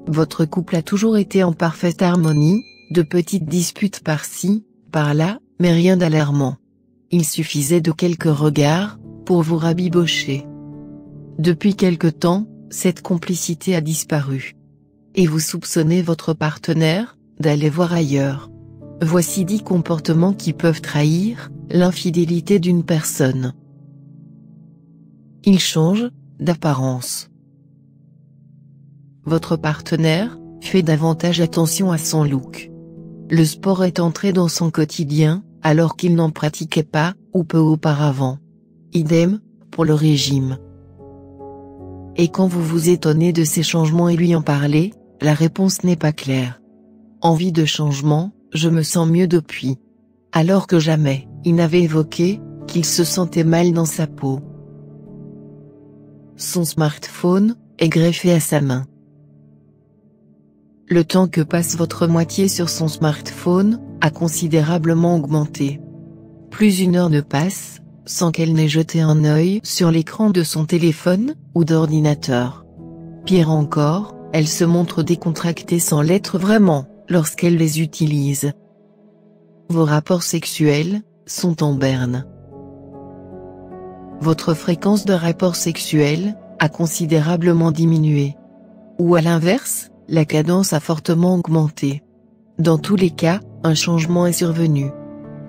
Votre couple a toujours été en parfaite harmonie, de petites disputes par-ci, par-là, mais rien d'alarmant. Il suffisait de quelques regards, pour vous rabibocher. Depuis quelque temps, cette complicité a disparu. Et vous soupçonnez votre partenaire, d'aller voir ailleurs. Voici 10 comportements qui peuvent trahir l'infidélité d'une personne. Il change d'apparence. Votre partenaire fait davantage attention à son look. Le sport est entré dans son quotidien, alors qu'il n'en pratiquait pas, ou peu auparavant. Idem, pour le régime. Et quand vous vous étonnez de ces changements et lui en parlez, la réponse n'est pas claire. Envie de changement, je me sens mieux depuis. Alors que jamais, il n'avait évoqué qu'il se sentait mal dans sa peau. Son smartphone est greffé à sa main. Le temps que passe votre moitié sur son smartphone a considérablement augmenté. Plus d'une heure ne passe sans qu'elle n'ait jeté un œil sur l'écran de son téléphone ou d'ordinateur. Pire encore, elle se montre décontractée sans l'être vraiment lorsqu'elle les utilise. Vos rapports sexuels sont en berne. Votre fréquence de rapports sexuels a considérablement diminué. Ou à l'inverse, la cadence a fortement augmenté. Dans tous les cas, un changement est survenu.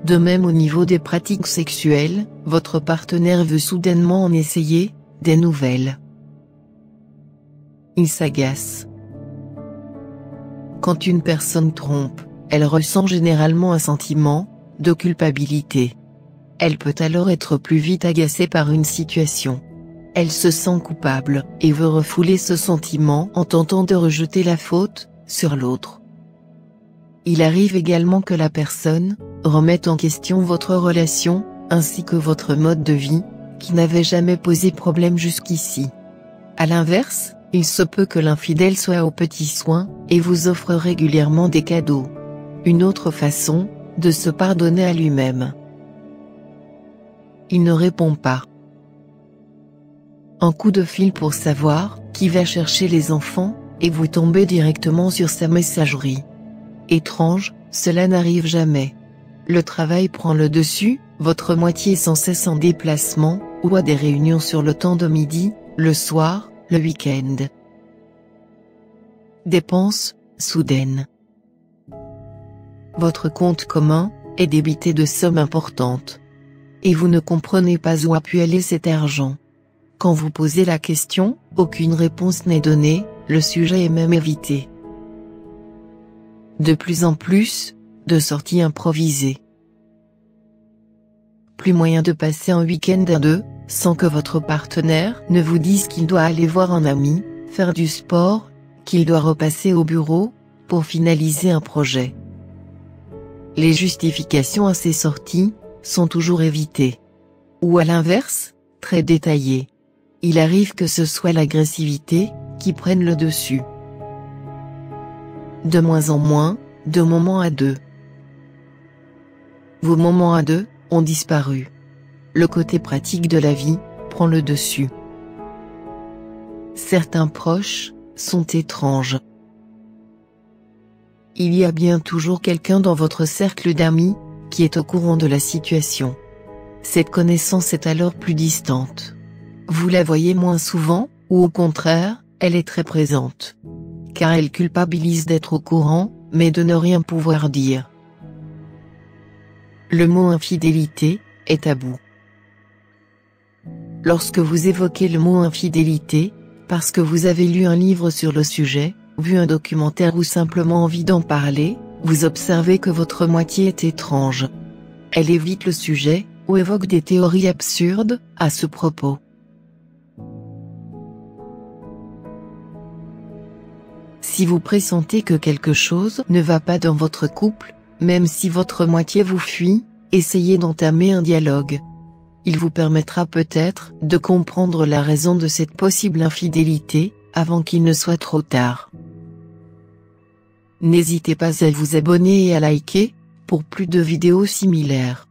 De même au niveau des pratiques sexuelles, votre partenaire veut soudainement en essayer des nouvelles. Il s'agace. Quand une personne trompe, elle ressent généralement un sentiment de culpabilité. Elle peut alors être plus vite agacée par une situation. Elle se sent coupable et veut refouler ce sentiment en tentant de rejeter la faute sur l'autre. Il arrive également que la personne remette en question votre relation, ainsi que votre mode de vie, qui n'avait jamais posé problème jusqu'ici. À l'inverse, il se peut que l'infidèle soit aux petits soins, et vous offre régulièrement des cadeaux. Une autre façon de se pardonner à lui-même. Il ne répond pas. Un coup de fil pour savoir qui va chercher les enfants, et vous tombez directement sur sa messagerie. Étrange, cela n'arrive jamais. Le travail prend le dessus, votre moitié est sans cesse en déplacement, ou à des réunions sur le temps de midi, le soir, le week-end. Dépenses soudaines. Votre compte commun est débité de sommes importantes. Et vous ne comprenez pas où a pu aller cet argent. Quand vous posez la question, aucune réponse n'est donnée, le sujet est même évité. De plus en plus, de sorties improvisées. Plus moyen de passer un week-end à deux, sans que votre partenaire ne vous dise qu'il doit aller voir un ami, faire du sport, qu'il doit repasser au bureau, pour finaliser un projet. Les justifications à ces sorties sont toujours évitées. Ou à l'inverse, très détaillées. Il arrive que ce soit l'agressivité qui prenne le dessus. De moins en moins, de moments à deux. Vos moments à deux ont disparu. Le côté pratique de la vie prend le dessus. Certains proches sont étranges. Il y a bien toujours quelqu'un dans votre cercle d'amis qui est au courant de la situation. Cette connaissance est alors plus distante. Vous la voyez moins souvent, ou au contraire, elle est très présente. Car elle culpabilise d'être au courant, mais de ne rien pouvoir dire. Le mot infidélité est tabou. Lorsque vous évoquez le mot infidélité, parce que vous avez lu un livre sur le sujet, vu un documentaire ou simplement envie d'en parler, vous observez que votre moitié est étrange. Elle évite le sujet, ou évoque des théories absurdes à ce propos. Si vous pressentez que quelque chose ne va pas dans votre couple, même si votre moitié vous fuit, essayez d'entamer un dialogue. Il vous permettra peut-être de comprendre la raison de cette possible infidélité, avant qu'il ne soit trop tard. N'hésitez pas à vous abonner et à liker, pour plus de vidéos similaires.